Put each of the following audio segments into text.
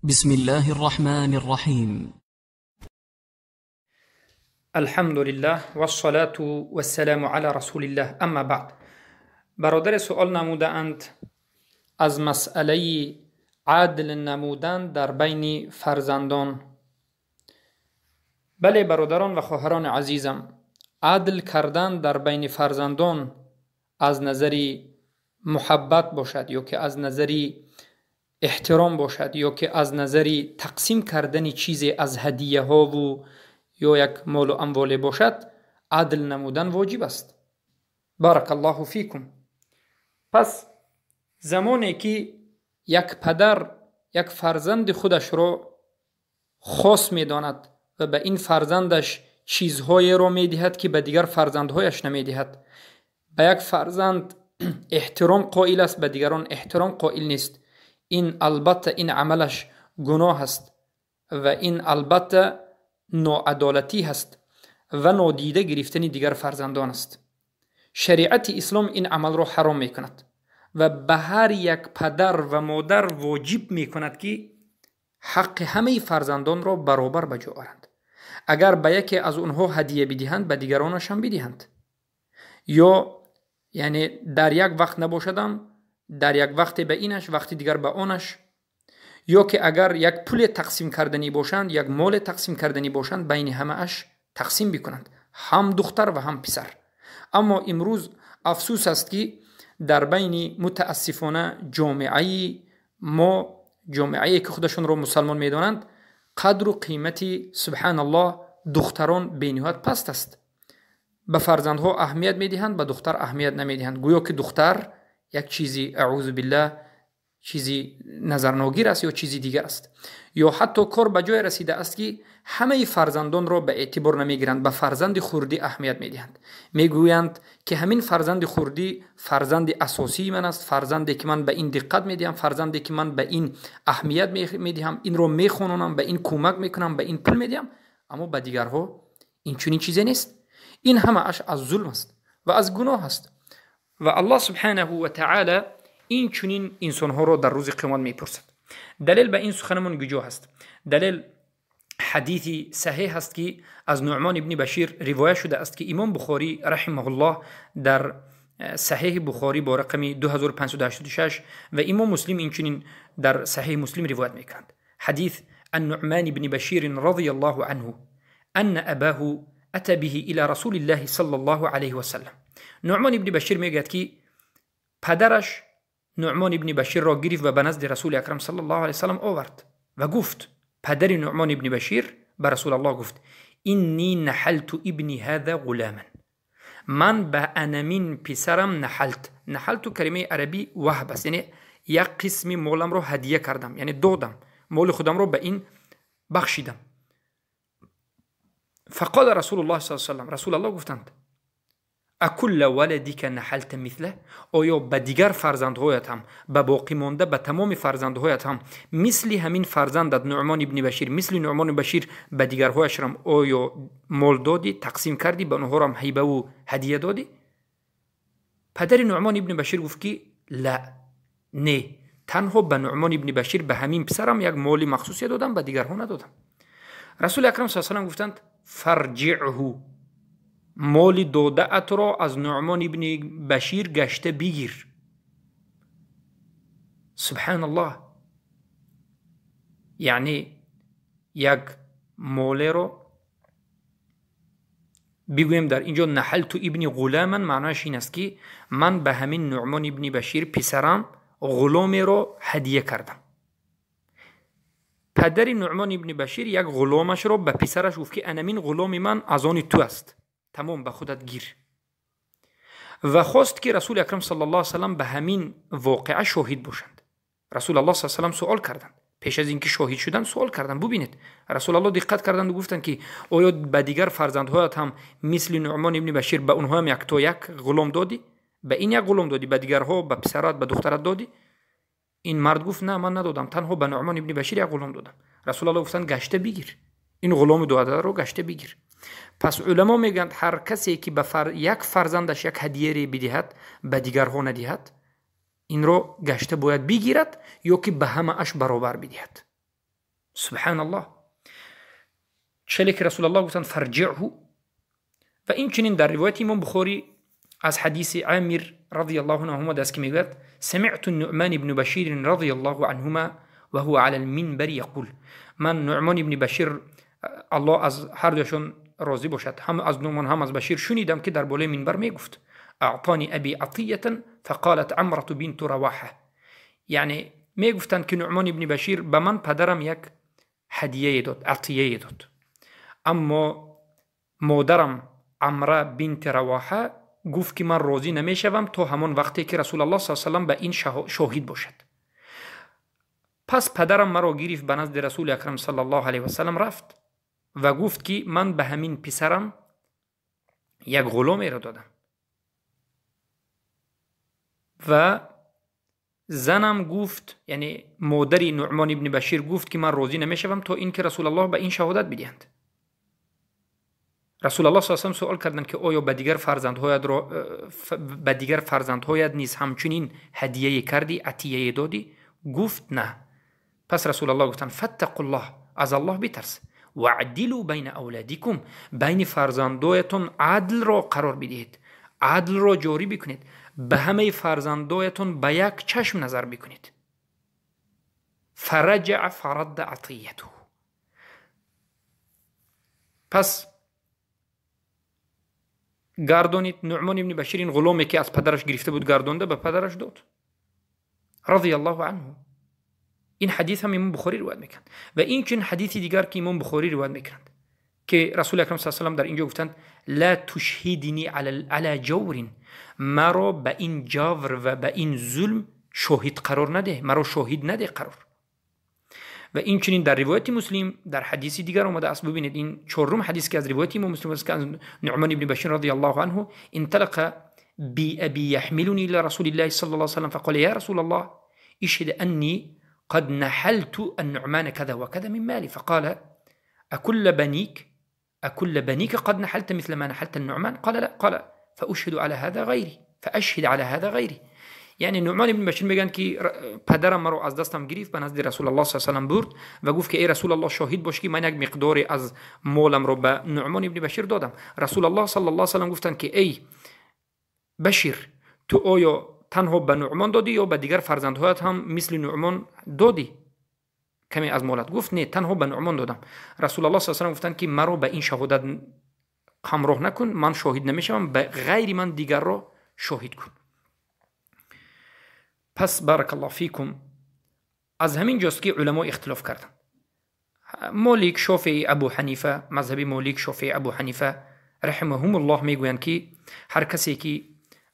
بسم الله الرحمن الرحيم. الحمد لله والصلاة والسلام على رسول الله. اما بعد، برادر سؤال نموده اند از مسئله عدل نمودن در بین فرزندان. بله برادران و خواهران عزیزم، عدل کردن در بین فرزندان از نظری محبت باشد یا که از نظری احترام باشد یا که از نظری تقسیم کردن چیزی از هدیه ها و یا یک مال و اموال باشد، عدل نمودن واجب است. بارک الله فیکم. پس زمانی که یک پدر یک فرزند خودش را خاص می داند و به این فرزندش چیزهایی را می دهد که به دیگر فرزندهایش نمی دهد، به یک فرزند احترام قائل است، به دیگران احترام قائل نیست، این البته این عملش گناه است و این البته ناعدالتی هست و نادیده گرفتن دیگر فرزندان است. شریعت اسلام این عمل را حرام می کند و به هر یک پدر و مادر واجب می کند که حق همه فرزندان را برابر بجا آورند. اگر به یکی از اونها هدیه بدهند، به دیگرانش هم بدهند، یا یعنی در یک وقت نباشدم، در یک وقت به اینش، وقتی دیگر به آنش، یا که اگر یک پول تقسیم کردنی باشند، یک مال تقسیم کردنی باشند، بین همه اش تقسیم بکنند، هم دختر و هم پسر. اما امروز افسوس است که در بین متاسفانه جامعه ما، جامعه که خودشون رو مسلمان میدانند، قدر و قیمتی سبحان الله دختران بینهایت پست است. به فرزندها اهمیت میدهند، به دختر اهمیت نمیدهند، گویا که دختر یک چیزی اعوذ بالله چیزی نظرناگیر است یا چیزی دیگر است. یا حتی کار به جای رسیده است که همه فرزندان را به اعتبار نمیگیرند، به فرزند خردی اهمیت میدهند. میگویند که همین فرزند خردی فرزند اساسی من است، فرزندی که من به این دقت میدهم، فرزندی که من به این اهمیت میدهم، این رو میخونم، به این کمک میکنم، به این پول میدهم. اما به دیگرها این چنین چیزی نیست. این همه اش از ظلم است و از گناه است و الله سبحانه و تعالی این چنین انسانها را در روز قیامت میپرسد. دلیل به این سخنمون گجا هست. دلیل حدیثی صحیح است که از نعمان ابن بشیر روایت شده است که امام بخاری رحمه الله در صحیح بخاری با رقم 2586 و امام مسلم این چنین در صحیح مسلم روایت میکنند. حدیث النعمان ابن بشیر رضی الله عنه ان اباه اتى به الى رسول الله صلی الله علیه و سلم. نعمان ابن بشیر میگوید که پدرش نعمان ابن بشیر را گرفت و به نزد رسول اکرم صلی الله علیه و سلم آورد و گفت، پدر نعمان ابن بشیر به رسول الله گفت، اینی نحلت ابنی هذا غلاما، من به انمین پسرم نحلت کلمه عربی وهب است، یعنی یک قسم مالم را هدیه کردم، یعنی دادم، مال خودم را به این بخشیدم. فقال رسول الله صلی الله علیه و سلم، رسول الله گفتند، اکل ولدیک نحلت مثله، آیا به دیگر فرزندهایت هم، به باقی مانده به تمام فرزندهایت هم مثل همین فرزندت نعمان ابن بشیر، مثل نعمان ابن بشیر به دیگرهایش هم آیا مال دادی، تقسیم کردی، به اونها هم هیبه و هدیه دادی؟ پدر نعمان ابن بشیر گفت که لا، نه، تنها به نعمان ابن بشیر به همین پسرم یک مالی مخصوصی دادم، به دیگرها ندادم. رسول اکرم صلی الله علیه و سلم گفتند فرجعه، مال داده ات را از نعمان ابن بشیر گشته بگیر. سبحان الله. یعنی یک مال را بگویم در اینجا نحلت ابن غلاما، معناش این است که من به همین نعمان ابن بشیر پسرم غلامی را هدیه کردم. پدر نعمان ابن بشیر یک غلامش را به پسرش گفت که انمین غلام من از آن تو است، تمام به خودت گیر. و خواست که رسول اکرم صلی الله علیه و سلم به همین واقعه شاهد باشند. رسول الله صلی الله علیه و سلم سوال کردند، پیش از اینکه شاهد شدند سوال کردند. ببینید رسول الله دقت کردند و گفتند که آیا به دیگر فرزندهایت هم مثل نعمان ابن بشیر به اونها هم یک تا یک غلام دادی؟ به این یک غلام دادی، به دیگرها، به پسرت، به دخترت دادی؟ این مرد گفت نه، من ندادم، تنها به نعمان ابن بشیر یک غلام دادم. رسول الله گفتند گشته بگیر، این غلام داده رو گشته بگیر. پس علما میگند هر کسی که به یک فرزندش یک هدیه بدهد، به دیگرها ندهد، این رو گشته باید بگیرد یا که به همه اش برابر بدهد. سبحان الله. چلی که رسول الله گفتند فرجعه. و این چنین در روایت امام بخاری از حدیث عامر رضی الله عنهما دست که میگوید سمعت النعمان بن بشیر رضی الله عنهما و هو على المنبر یقول. من نعمان بن بشیر الله از هر دوشون راضی باشد، هم از نعمان هم از بشیر شنیدم که در بالای منبر میگفت اعطانی ابی عطیه فقالت عمرة بنت رواحه. یعنی میگفتند که نعمان بن بشیر به من پدرم یک هدیه داد، عطیه داد، اما مادرم عمره بنت رواحه گفت که من راضی نمیشوم تا همان وقتی که رسول الله صلی الله علیه و به این شاهد باشد. پس پدرم مرا گرفت به نزد رسول اکرم صلی الله علیه و سلم رفت و گفت که من به همین پسرم یک غلامی را دادم و زنم گفت، یعنی مادری نعمان ابن بشیر گفت که من راضی نمیشوم تا اینکه رسول الله به این شهادت بدهند. رسول الله صلی الله علیه و سوال کردند که آیا به دیگر فرزندهایت نیز همچنین هدیه کردی، عطیه دادی؟ گفت نه. پس رسول الله گفتند فاتقوا الله، از الله بترس، وعدلوا بین اولادکم، بین فرزندایتون عدل را قرار بدهید، عدل را جاری بکنید، به همه فرزندایتون به یک چشم نظر بکنید. فرجع فرد عطیته. پس گردانید نعمان ابن بشیر این غلامی که از پدرش گرفته بود گردانده به پدرش داد رضی الله عنه. این حدیث هم امام بخاری روایت میکند و این چنین حدیثی دیگر که امام بخاری روایت میکند که رسول اکرم صلی الله علیه و در اینجا گفتند لا تشهدنی علی جور، مرا به این جور و به این ظلم شاهد قرار نده، مرا شاهد نده قرار. و این چنین در روایت مسلم در حدیثی دیگر اومده است. ببینید این چهارم حدیث که از روایت امام مسلم است که از نعمان ابن بشیر رضی الله عنه انطلق بی ابي يحملني الى رسول الله صلى الله عليه وسلم فقال يا رسول الله اشهد اني قد نحلت النعمان كذا وكذا من مالي. فقال اكل بنيك قد نحلت مثل ما نحلت النعمان؟ قال لا. قال فاشهد على هذا غيري. یعنی نعمان ابن بشیر میگن که پدرم مرا از دستم گرفت، به نزد رسول الله صلی الله علیه و برد و گفت که ای رسول الله شاهد باش که من یک مقداری از مالم رو به نعمان ابن بشیر دادم. رسول الله صلی الله علیه و سلم گفتند که ای بشیر، تو آیا تنها به نعمان دادی یا به دیگر فرزندهایت هم مثل نعمان دادی کمی از مالت؟ گفت نه، تنها به نعمان دادم. رسول الله صلی الله علیه و گفتند که مرا به این شهادت همراه نکن، من شاهد نمیشم، به غیر من دیگر را شاهد کن. پس بارک الله فیکم، از همین جاست که علما اختلاف کردن. مالک، شافعی، ابو حنیفه، مذهب مالک، شافعی، ابو حنیفه رحمهم الله میگویند که هر کسی که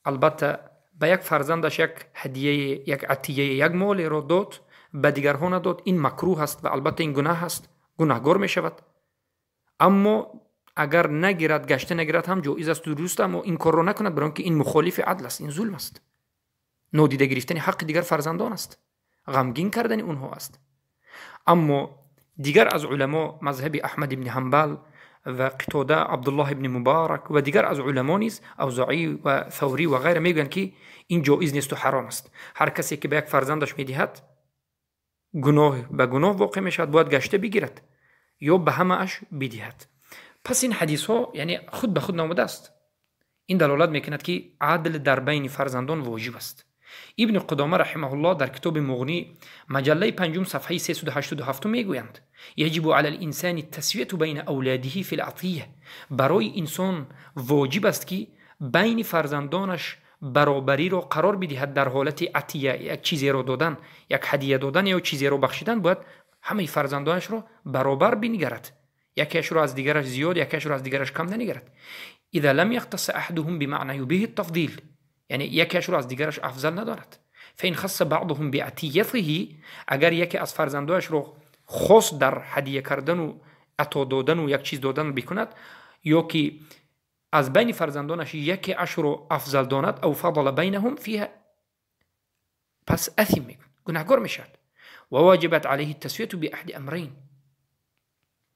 البته به یک فرزندش یک هدیه، یک عطیه، یک مال را داد به دیگرها نداد، این مکروه است و البته این گناه است، گناهگار می شود. اما اگر نگیرد، گشته نگیرد هم جایز است، درست، اما این کار را نکند، برای که این مخالف عدل است، این ظلم است، نادیده گرفتن حق دیگر فرزندان است، غمگین کردن اونها است. اما دیگر از علما مذهب احمد ابن حنبل و قتاده، عبدالله ابن مبارک و دیگر از علما نیز اوزاعی و ثوری و غیره میگن که این جایز نیست و حرام است. هر کسی که به یک فرزندش میدهد گناه به گناه واقع میشود، باید گشته بگیرد یا به همه اش بدهد. پس این حدیث ها یعنی خود به خود نامده است. این دلالت میکند که عدل در بین فرزندان واجب است. ابن قدامه رحمه الله در کتاب مغنی مجله 5 صفحه 387 میگویند یجب علی الانسان التسویه بین اولاده فی العطیه، برای انسان واجب است که بین فرزندانش برابری را قرار بدهد در حالت عطیه، یک چیزی را دادن، یک هدیه دادن یا چیزی را بخشیدن، باید همه فرزندانش را برابر بنگرد، یکیش را از دیگرش زیاد، یکیش را از دیگرش کم ننگرد. اذا لم يختص احدهم بمعنى به التفضیل، یعنی یکیش را از دیگرش افضل ندارد. فین خص بعضهم بعطیته، اگر یکی از فرزندانش را خاص در هدیه کردن و عطا دادن و یک چیز دادن بکند، یا که از بین فرزندانش یکی اش را افضل داند، او فضل بینهم فیها، پس اثم میکند، گناهگار میشد. و واجبت علیه التسویه باحد امرین.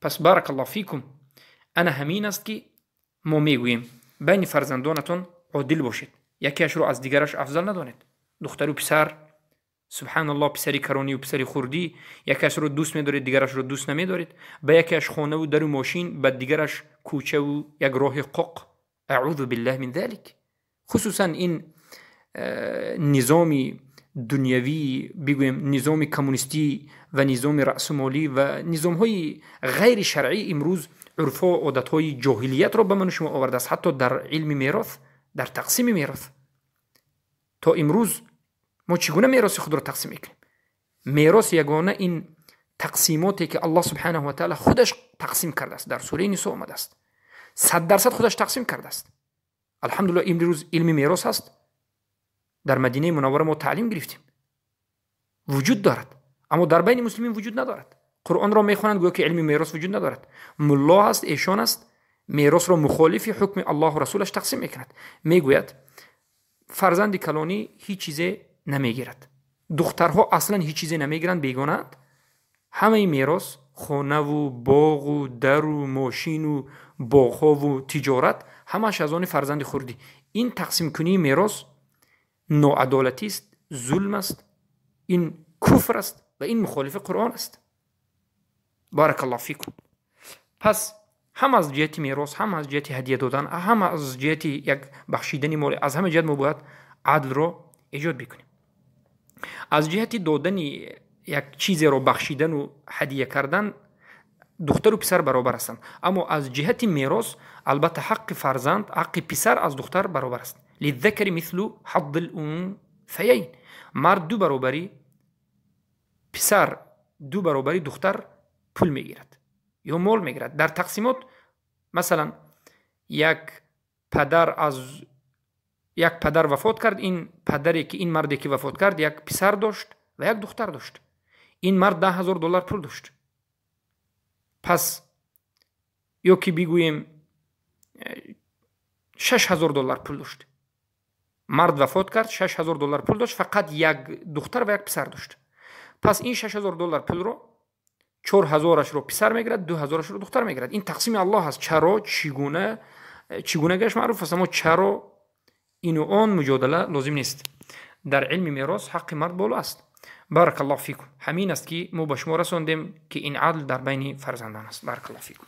پس بارک الله فیکم، انا همین است که ما میگوییم بین فرزندانتون عادل باشید، یکیش رو از دیگرش افضل ندانید. دختر و پسر سبحان الله، پسری کرانی و پسری خوردی یکیش رو دوست می‌دارید دیگرش رو دوست نمی‌دارید، به یکیش خانه و در و ماشین به دیگرش کوچه و یک راه قق. اعوذ بالله من ذلك. خصوصا این نظامی دنیوی، بگویم نظام کمونیستی و نظام رأسمالی و نظام‌های غیر شرعی امروز عرف و عادت‌های جاهلیت را به من شما آورده است، حتی در علم میراث، در تقسیم میراث. تا امروز ما چگونه میراث خود را تقسیم میکنیم؟ میراث یگانه این تقسیماتی که الله سبحانه و تعالی خودش تقسیم کرده است، در سوره نساء آمده است، 100% خودش تقسیم کرده است. الحمدلله امروز علم میراث هست، در مدینه منوره ما تعلیم گرفتیم، وجود دارد، اما در بین مسلمین وجود ندارد. قرآن را میخوانند گویا که علم میراث وجود ندارد. ملا است، ایشان است، میراث را مخالف حکم الله و رسولش تقسیم میکند. میگوید فرزند کلانی هیچ چیزی نمیگیرد، دخترها اصلا هیچ چیزی نمیگیرند، بیگانه، همه میراث، خانه و باغ و در و ماشین و باغ‌ها و تجارت، همش از آن فرزند خوردی. این تقسیم کنی میراث ناعدالتی است، ظلم است، این کفر است و این مخالف قرآن است. بارک الله فیکم. پس هم از جهت میراث، هم از جهت هدیه دادن، هم از جهت یک بخشیدن مال، از همه جهت ما باید عدل را ایجاد بکنیم. از جهت دادن یک چیزی را بخشیدن و هدیه کردن دختر و پسر برابر هستند، اما از جهت میراث البته حق فرزند، حق پسر از دختر برابر است. للذکر مثل حظ الانثیین. مرد دو برابری، پسر دو برابری دختر پول میگیرد یا مال میگیرد. در تقسیمات مثلا یک پدر وفات کرد، این پدری که این مردی که وفات کرد یک پسر داشت و یک دختر داشت. این مرد $10,000 پول داشت. پس یا که بگوییم $6,000 پول داشت. مرد وفات کرد، $6,000 پول داشت، فقط یک دختر و یک پسر داشت. پس این $6,000 پول رو 4,000 رو پسر میگیرد، 2,000 رو دختر میگیرد. این تقسیم الله هست. چرا، چگونه گشت معروف است، اما چرا این و آن مجادله لازم نیست. در علم میراث حق مرد بالا است. بارک الله فیکم. همین است که ما به شما رساندیم که این عدل در بین فرزندان است. بارک الله فیکم.